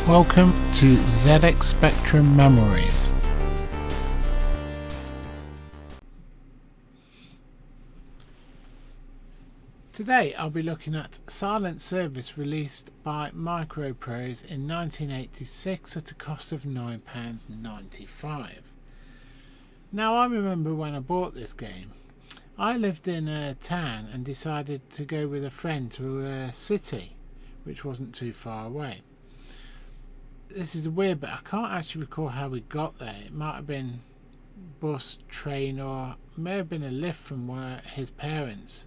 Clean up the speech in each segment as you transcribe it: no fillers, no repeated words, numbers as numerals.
Welcome to ZX Spectrum Memories. Today I'll be looking at Silent Service released by MircoProse in 1986 at a cost of £9.95. Now I remember when I bought this game, I lived in a town and decided to go with a friend to a city which wasn't too far away. This is weird, but I can't actually recall how we got there. It might have been bus, train, or may have been a lift from one of his parents,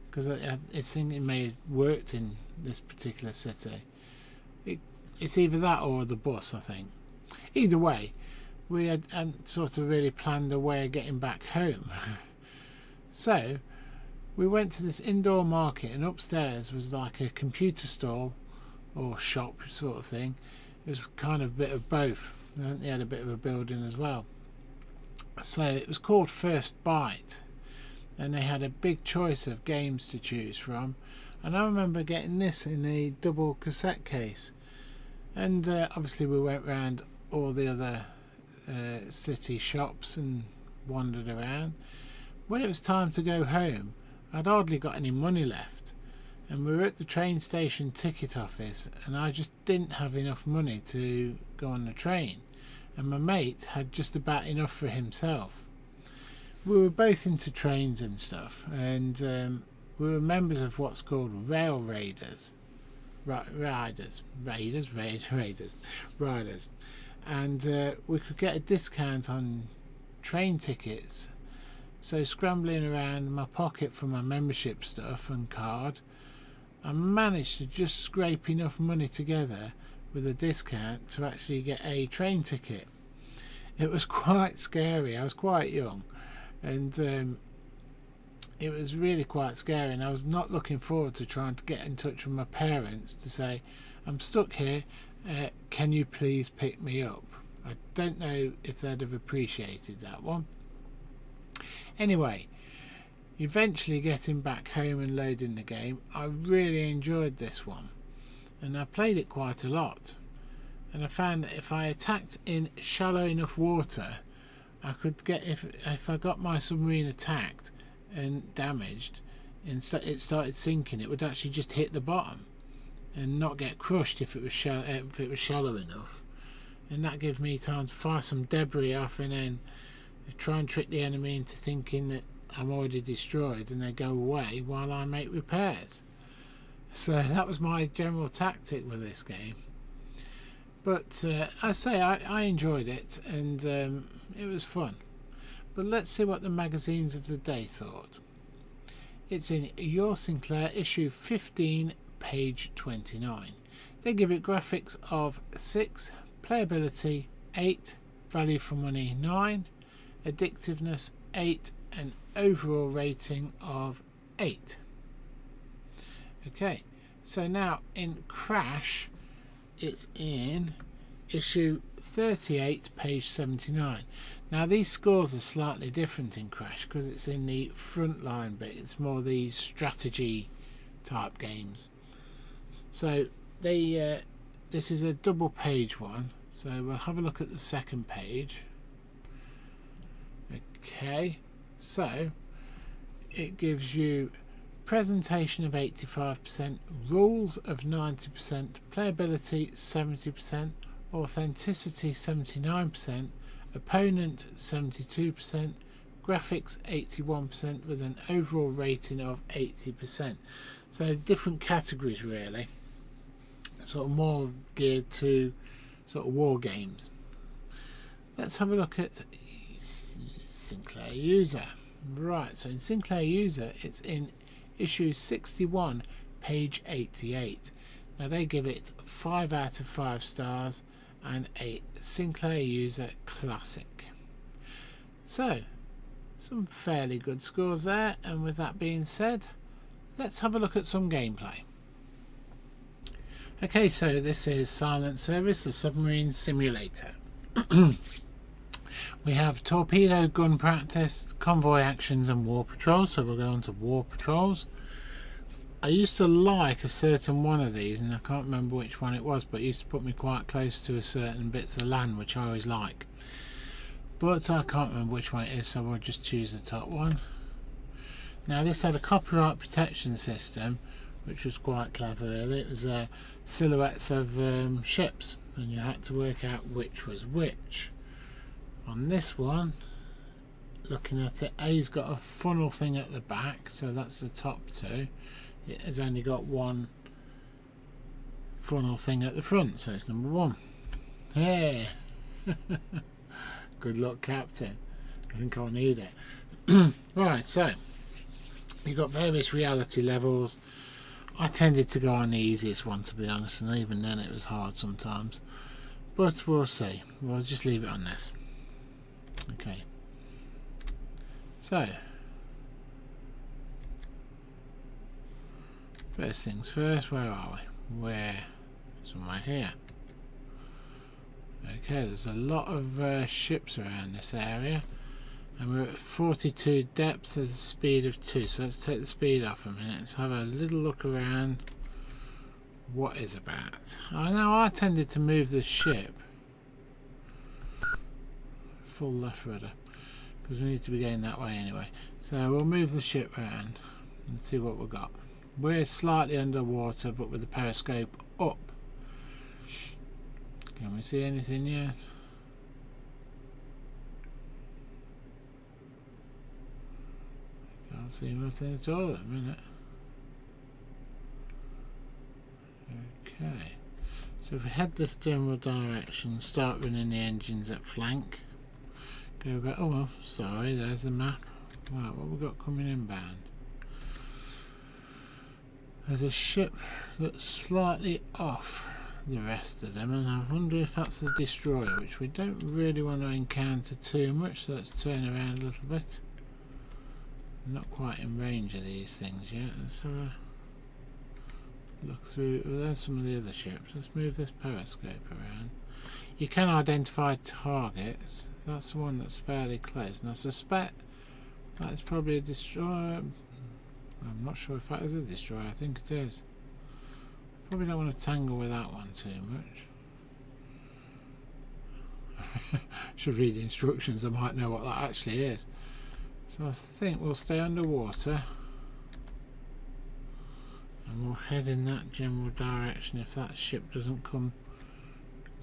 because I think it may have worked in this particular city. It's either that or the bus, I think. Either way, we had sort of really planned a way of getting back home. So we went to this indoor market, and upstairs was like a computer stall or shop sort of thing. It was kind of a bit of both. They had a bit of a building as well. So it was called First Bite, and they had a big choice of games to choose from. And I remember getting this in a double cassette case. And obviously we went round all the other city shops and wandered around. When it was time to go home, I'd hardly got any money left. And we were at the train station ticket office, and I just didn't have enough money to go on the train, and my mate had just about enough for himself. We were both into trains and stuff, and we were members of what's called rail raiders, riders, and we could get a discount on train tickets. So scrambling around my pocket for my membership stuff and card, I managed to just scrape enough money together with a discount to actually get a train ticket. It was quite scary. I was quite young, and it was really quite scary, and I was not looking forward to trying to get in touch with my parents to say, I'm stuck here, can you please pick me up? I don't know if they'd have appreciated that one. Anyway, eventually getting back home and loading the game, I really enjoyed this one, and I played it quite a lot. And I found that if I attacked in shallow enough water, I could get, if I got my submarine attacked and damaged and it started sinking, it would actually just hit the bottom and not get crushed if it was shallow enough. And that gave me time to fire some debris off and then try and trick the enemy into thinking that I'm already destroyed, and they go away while I make repairs. So that was my general tactic with this game. But I say I enjoyed it, and it was fun. But let's see what the magazines of the day thought. It's in Your Sinclair issue 15, page 29. They give it graphics of 6, playability 8, value for money 9, addictiveness 8, and overall rating of 8. Okay, so now in Crash, it's in issue 38, page 79. Now these scores are slightly different in Crash because it's in the front line bit. It's more the strategy type games. So they this is a double page one, so we'll have a look at the second page. Okay, so it gives you presentation of 85%, rules of 90%, playability 70%, authenticity 79%, opponent 72%, graphics 81%, with an overall rating of 80%. So different categories really, sort of more geared to sort of war games. Let's have a look at Sinclair User. Right, so in Sinclair User, it's in issue 61, page 88. Now they give it 5 out of 5 stars and a Sinclair User Classic. So some fairly good scores there, and with that being said, let's have a look at some gameplay. Okay, so this is Silent Service, the submarine simulator. We have torpedo gun practice, convoy actions, and war patrols. So we'll go on to war patrols. I used to like a certain one of these, and I can't remember which one it was, but it used to put me quite close to a certain bits of land, which I always like. But I can't remember which one it is, so I'll just choose the top one. Now this had a copyright protection system, which was quite clever really. It was silhouettes of ships, and you had to work out which was which. On this one, looking at it, A's got a funnel thing at the back, so that's the top two. It has only got one funnel thing at the front, so it's number one. Hey! Good luck, Captain. I think I'll need it. Right, so you've got various reality levels. I tended to go on the easiest one, to be honest, and even then it was hard sometimes. But we'll see. We'll just leave it on this. Okay. So, first things first, where are we? Somewhere here. Okay, there's a lot of ships around this area, and we're at 42 depth at a speed of 2, so let's take the speed off a minute. Let's have a little look around what is about. I know I tended to move the ship full left rudder, because we need to be going that way anyway. So we'll move the ship around and see what we've got. We're slightly underwater, but with the periscope up. Can we see anything yet? Can't see nothing at all at the minute. Okay, so if we head this general direction, start running the engines at flank, go back. Oh well, sorry, there's the map. Right, what we've got coming inbound? There's a ship that's slightly off the rest of them, and I wonder if that's the destroyer, which we don't really want to encounter too much, so let's turn around a little bit. I'm not quite in range of these things yet. Let's have a look through. Well, there's some of the other ships. Let's move this periscope around. You can identify targets. That's the one that's fairly close, and I suspect that's probably a destroyer. I'm not sure if that is a destroyer. I think it is. Probably don't want to tangle with that one too much. Should read the instructions, I might know what that actually is. So I think we'll stay underwater and we'll head in that general direction if that ship doesn't come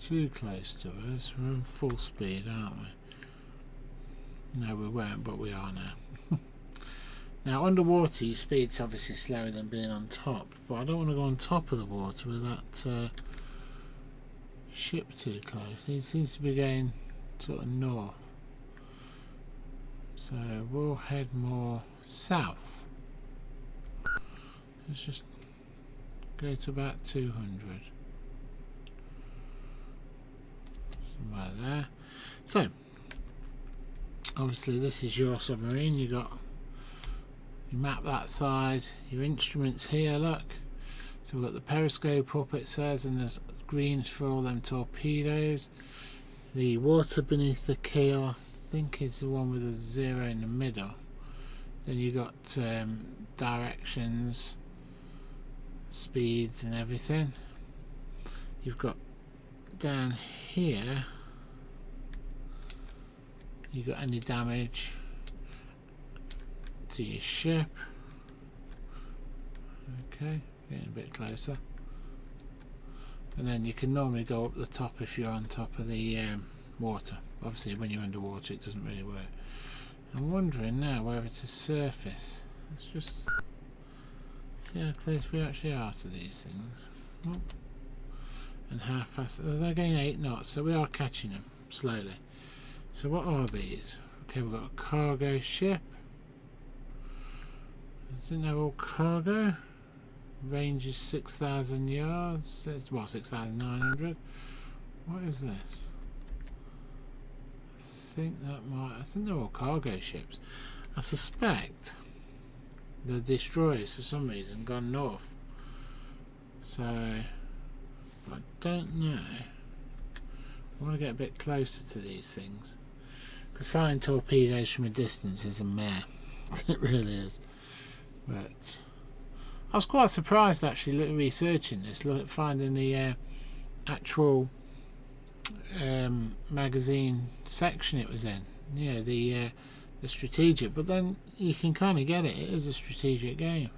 too close to us. We're in full speed, aren't we? No, we weren't, but we are now. Now underwater your speed's obviously slower than being on top, but I don't want to go on top of the water with that ship too close. It seems to be going sort of north, so we'll head more south. Let's just go to about 200, somewhere there. So obviously this is your submarine. You got you map that side, your instruments here, look. So we've got the periscope up, it says, and there's greens for all them torpedoes. The water beneath the keel, I think, is the one with a 0 in the middle. Then you got directions, speeds and everything. You've got down here, you got any damage to your ship. Okay, getting a bit closer. And then you can normally go up the top if you're on top of the water. Obviously when you're underwater it doesn't really work. I'm wondering now whether to surface. Let's just see how close we actually are to these things. Oh. And how fast. They're going 8 knots, so we are catching them slowly. So what are these? Okay, we've got a cargo ship. Isn't that all cargo? Range is 6,000 yards. It's, well, 6,900. What is this? I think they're all cargo ships. I suspect the destroyers for some reason gone north. So I don't know. I want to get a bit closer to these things. Because firing torpedoes from a distance is a mare. It really is. But I was quite surprised actually researching this, finding the actual magazine section it was in. Yeah, the strategic, but then you can kind of get it. It is a strategic game.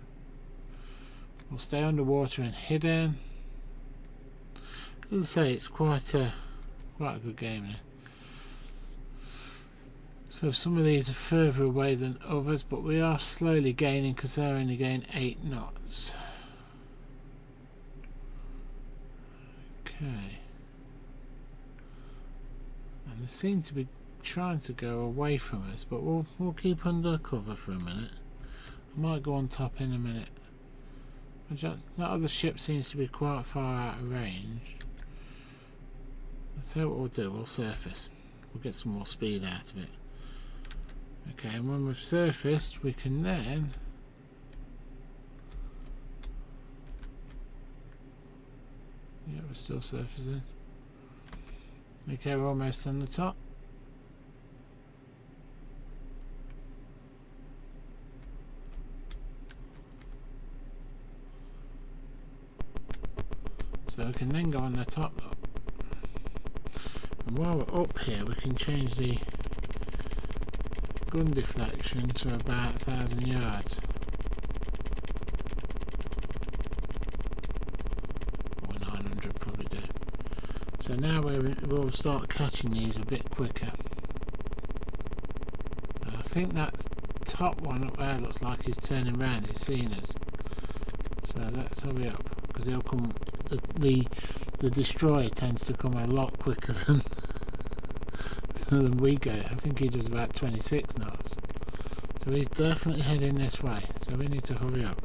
We'll stay underwater and hidden. As I say, it's quite a good game now. So some of these are further away than others, but we are slowly gaining because they're only going 8 knots. Okay. And they seem to be trying to go away from us, but we'll keep under cover for a minute. I might go on top in a minute. That other ship seems to be quite far out of range. That's what we'll do. We'll surface. We'll get some more speed out of it. Okay, and when we've surfaced, we can then yeah, we're still surfacing. Okay, we're almost on the top. So we can then go on the top look. And while we're up here, we can change the gun deflection to about 1,000 yards. Or 900 probably do. So now we'll start catching these a bit quicker. And I think that top one up there looks like he's turning around, he's seen us. So let's hurry up, because he'll come. The destroyer tends to come a lot quicker than we go. I think he does about 26 knots. So he's definitely heading this way. So we need to hurry up.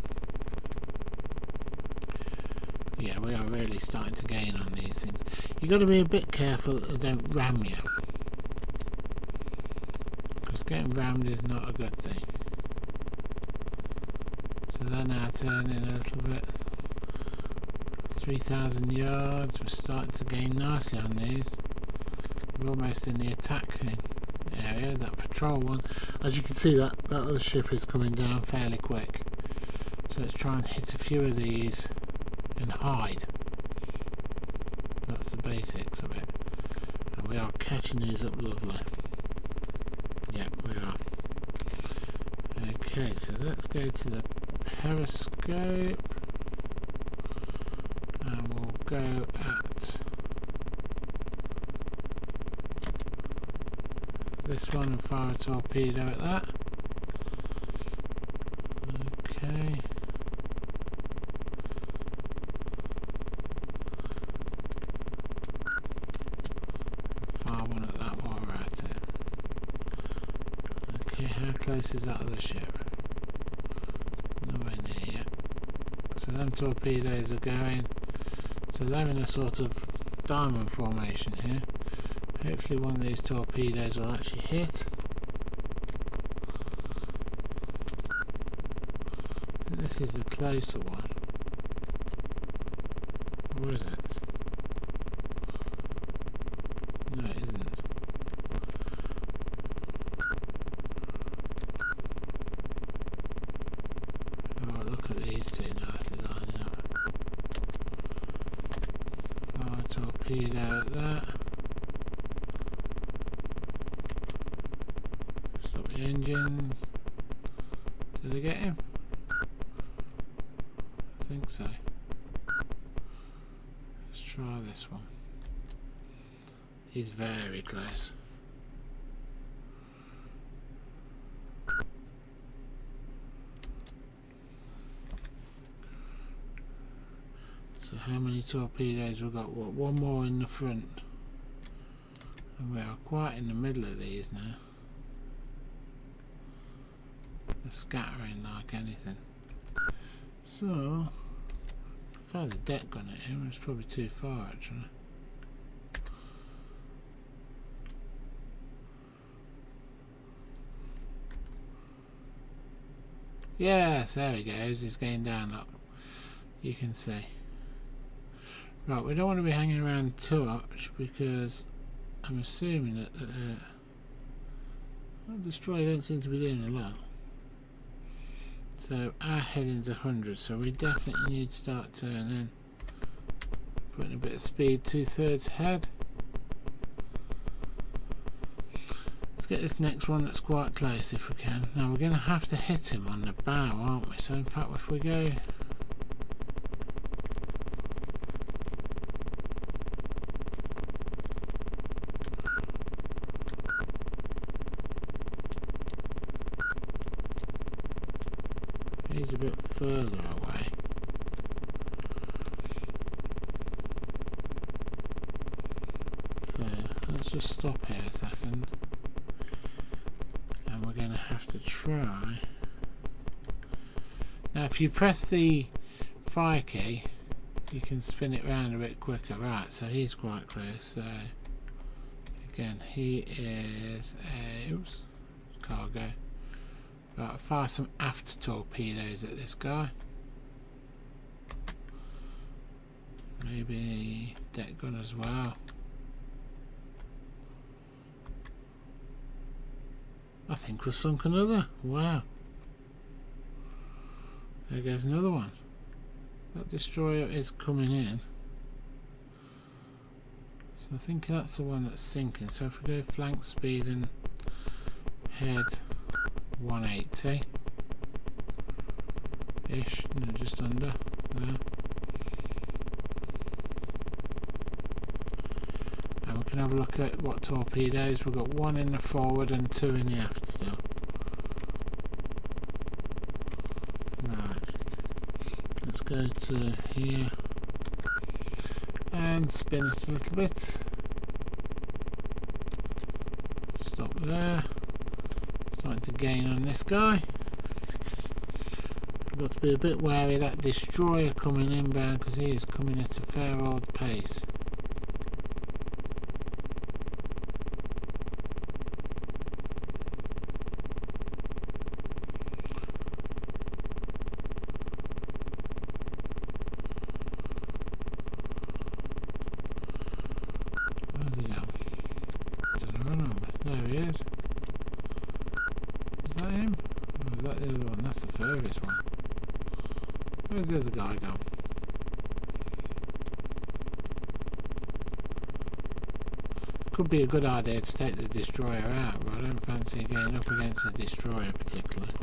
Yeah, we are really starting to gain on these things. You've got to be a bit careful that they don't ram you, because getting rammed is not a good thing. So they're now turning a little bit. 3,000 yards. We're starting to gain nicely on these. We're almost in the attacking area. That patrol one, as you can see, that other ship is coming down fairly quick. So let's try and hit a few of these and hide. That's the basics of it. And we are catching these up lovely. Yep, we are. Okay, so let's go to the periscope. And we'll go at this one and fire a torpedo at that. Okay. Fire one at that while we're at it. Okay, how close is that other ship? Nowhere near yet. So them torpedoes are going. So they're in a sort of diamond formation here. Hopefully one of these torpedoes will actually hit. I think this is the closer one. Or is it? No, it isn't. Oh, look at these two nicely lining up. Fire torpedo at that. Stop the engines. Did I get him? I think so. Let's try this one. He's very close. So how many torpedoes we've got? What, one more in the front, and we are quite in the middle of these now. They're scattering like anything. So fire the deck gun at him. It's probably too far actually. Yes, there he goes. He's going down. Look, you can see. Right, we don't want to be hanging around too much because I'm assuming that the destroyer don't seem to be doing a lot. So So our heading's 100, so we definitely need to start turning. Putting a bit of speed, 2/3 head. Let's get this next one that's quite close if we can. Now we're going to have to hit him on the bow, aren't we? So in fact if we go... He's a bit further away. So let's just stop here a second. And we're going to have to try. Now if you press the fire key, you can spin it round a bit quicker. Right, so he's quite close. So again, he is a... Oops, cargo. Right, fire some aft torpedoes at this guy. Maybe deck gun as well. I think we've sunk another. Wow. There goes another one. That destroyer is coming in. So I think that's the one that's sinking. So if we go flank speed and head 180 ish, no, just under there, and we can have a look at what torpedoes we've got. One in the forward and two in the aft still. Right, let's go to here and spin it a little bit. Stop there. Starting to gain on this guy. I've got to be a bit wary of that destroyer coming inbound because he is coming at a fair old pace. Where's he gone? He's on a run over. There he is. Is that him? Or is that the other one? That's the furthest one. Where's the other guy gone? Could be a good idea to take the destroyer out, but I don't fancy getting up against the destroyer particularly.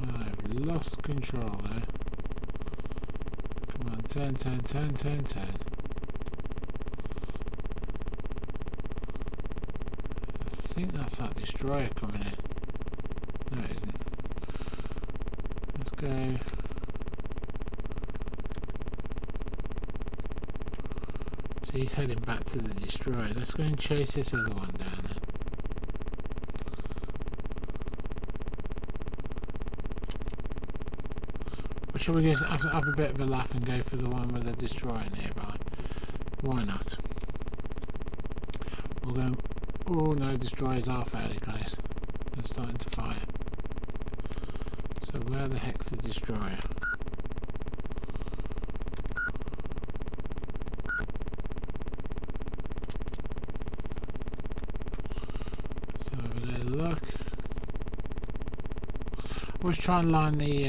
I've lost control there. Come on, turn, turn, turn, turn, turn. I think that's that destroyer coming in. No, it isn't. Let's go. So he's heading back to the destroyer. Let's go and chase this other one down then. Or shall we go have a bit of a laugh and go for the one with the destroyer nearby? Why not? We'll go. Oh no, destroyers are fairly close. They're starting to fire. So where the heck's the destroyer? So have a little look. Always try and line the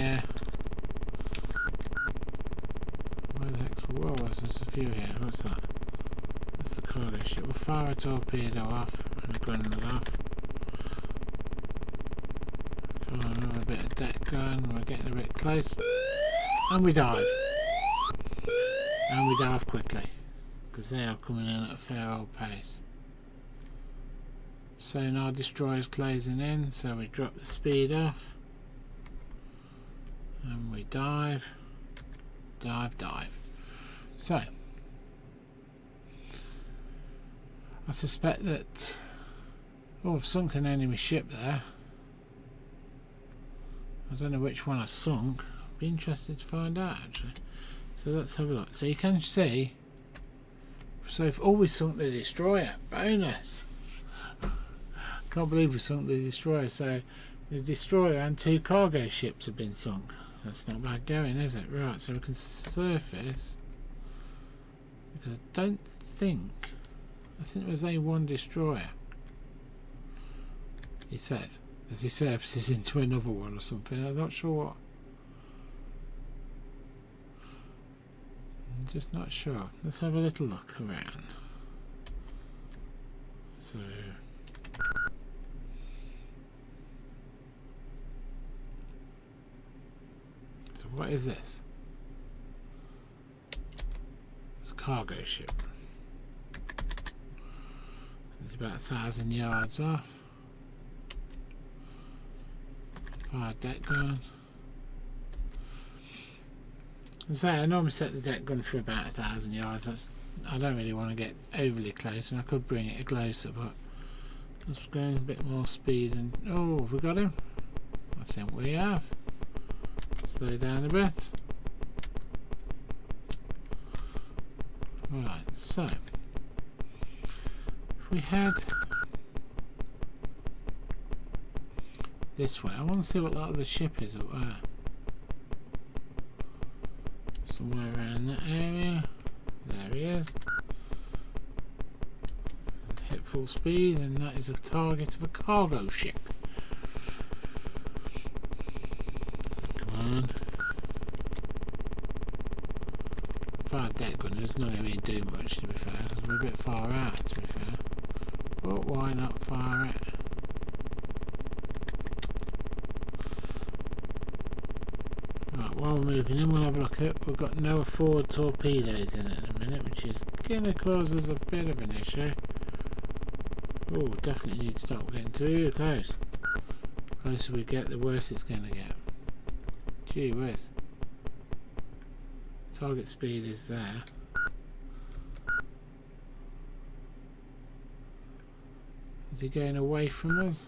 where the heck's... Whoa, there's a few here. What's that? That's the cargo ship. We'll fire a torpedo off and a gun off. Fire another bit of deck gun. We're getting a bit close. And we dive. And we dive quickly. Because they are coming in at a fair old pace. Sonar destroyer's closing in. So we drop the speed off. And we dive. Dive, dive. So I suspect that... Oh, I've sunk an enemy ship there. I don't know which one I sunk. I'd be interested to find out actually. So let's have a look. So you can see, so if we sunk the destroyer. Bonus! Can't believe we sunk the destroyer. So the destroyer and two cargo ships have been sunk. That's not bad going, is it? Right, so we can surface, because I don't think, I think there was only one destroyer. He says, as he surfaces into another one or something. I'm not sure what. I'm just not sure. Let's have a little look around. So what is this? It's a cargo ship. It's about 1,000 yards off. Fire deck gun. And so I normally set the deck gun for about 1,000 yards. I don't really want to get overly close, and I could bring it closer, but let's go a bit more speed. And oh, have we got him? I think we have. Slow down a bit. Right, so if we head this way, I want to see what that other ship is up there. Somewhere around that area. There he is. And hit full speed, and that is a target of a cargo ship. Come on. Fire deck gun is not going to do much, to be fair, because we're a bit far out, to be fair. But why not fire it? Right, while we're moving in, we'll have a look at. We've got no forward torpedoes in it at the minute, which is going to cause us a bit of an issue. Oh, definitely need to stop getting too close. The closer we get, the worse it's going to get. Gee whiz. Target speed is there. Is he going away from us?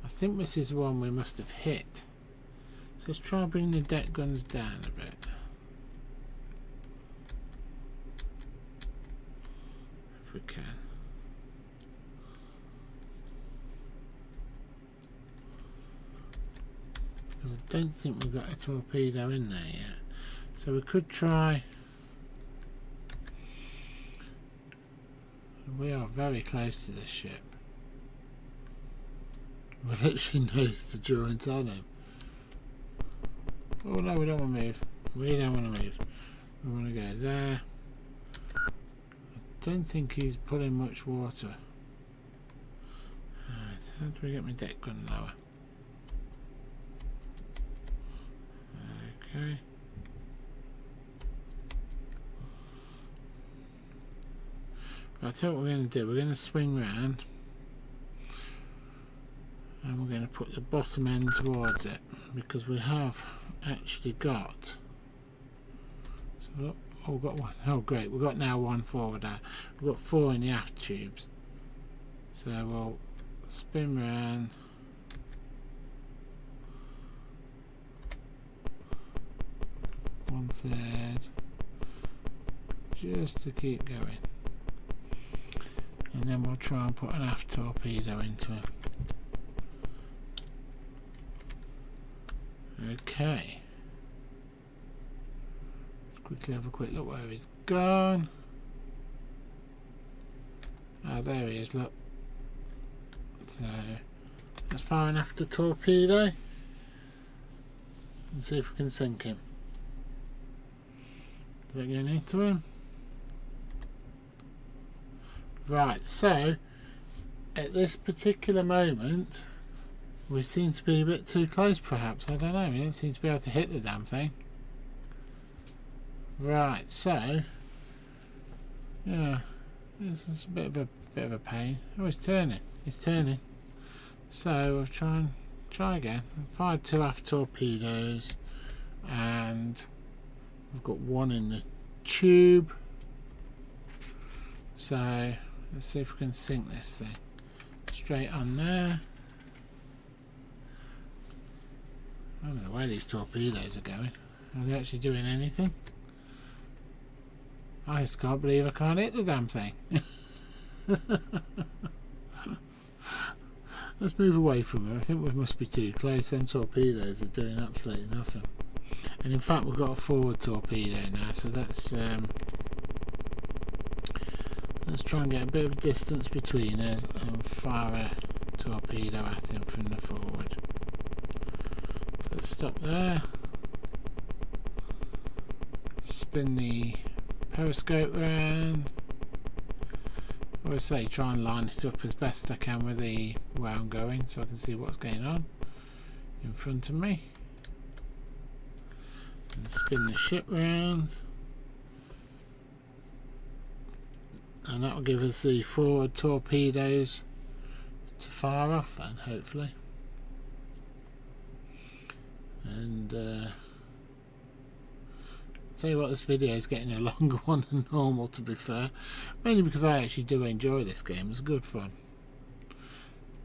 I think this is one we must have hit. So let's try and bring the deck guns down a bit. If we can. Because I don't think we've got a torpedo in there yet. So we could try. We are very close to this ship. We're literally nose to joint on him. Oh no, we don't want to move. We don't want to move. We want to go there. I don't think he's pulling much water. Right, how do we get my deck gun lower? Okay. Right, so what we're going to do, we're going to swing round and we're going to put the bottom end towards it, because we have actually got, so oh, we've got one. Oh great, we've got now one forward out. We've got 4 in the aft tubes, so we'll spin round. One third, just to keep going, and then we'll try and put an aft torpedo into him. Okay, let's quickly have a quick look where he's gone. Ah, there he is, look. So let's fire an after torpedo and see if we can sink him. Is that getting into him? Right, so at this particular moment we seem to be a bit too close, perhaps. I don't know, we don't seem to be able to hit the damn thing. Right, so yeah, this is a bit of a pain. Oh, it's turning. It's turning. So we'll try again. I fired 2 aft torpedoes and we've got 1 in the tube. So let's see if we can sink this thing. Straight on there. I don't know where these torpedoes are going. Are they actually doing anything? I just can't believe I can't hit the damn thing. Let's move away from it. I think we must be too close. Them torpedoes are doing absolutely nothing. And in fact we've got a forward torpedo now, so let's try and get a bit of distance between us and fire a torpedo at him from the forward. So let's stop there, spin the periscope round. I always say try and line it up as best I can with the where I'm going so I can see what's going on in front of me. And spin the ship round, and that will give us the forward torpedoes to fire off then, hopefully. And tell you what, this video is getting a longer one than normal, to be fair, mainly because I actually do enjoy this game. It's good fun.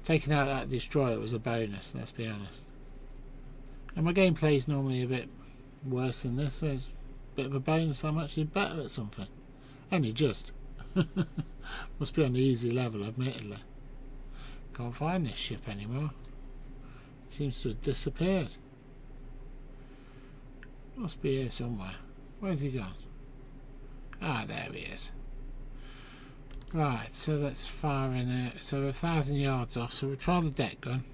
Taking out that destroyer was a bonus, let's be honest. And my gameplay is normally a bit worse than this, so it's a bit of a bonus. I'm actually better at something. Only just. Must be on the easy level, admittedly. Can't find this ship anymore. It seems to have disappeared. Must be here somewhere. Where's he gone? Ah, there he is. Right, so let's fire in it. So we're 1,000 yards off, so we'll try the deck gun.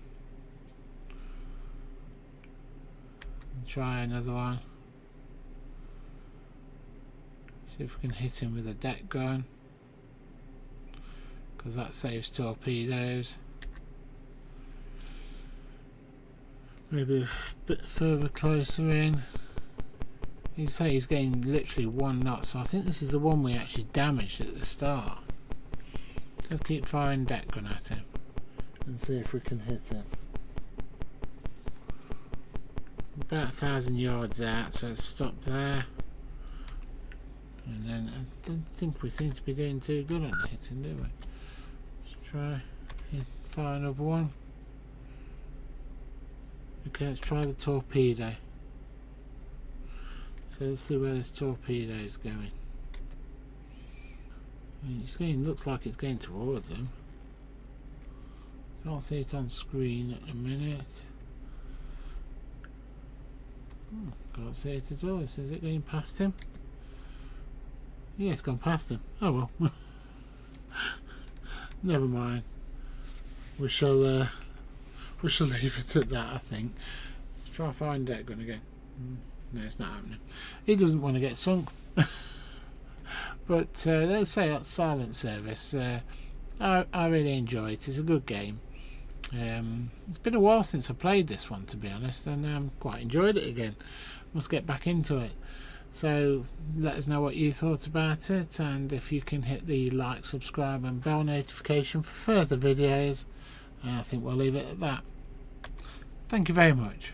And try another one. See if we can hit him with a deck gun, because that saves torpedoes. Maybe a bit further closer in. You say he's getting literally 1 knot, so I think this is the one we actually damaged at the start. Just keep firing deck gun at him and see if we can hit him. About 1,000 yards out, so let's stop there. And then I don't think we seem to be doing too good on hitting, do we? Let's try fire another one. Okay, let's try the torpedo. So let's see where this torpedo is going. It's going, looks like it's going towards him. Can't see it on screen at the minute. Can't see it at all. Is it going past him? Yeah, it's gone past him. Oh well. Never mind. We shall leave it at that, I think. Let's try firing deck gun again. No, it's not happening. He doesn't want to get sunk. But let's say that's Silent Service. I really enjoy it. It's a good game. It's been a while since I played this one, to be honest, and quite enjoyed it again. Must get back into it. So let us know what you thought about it, and if you can hit the like, subscribe and bell notification for further videos. I think we'll leave it at that. Thank you very much.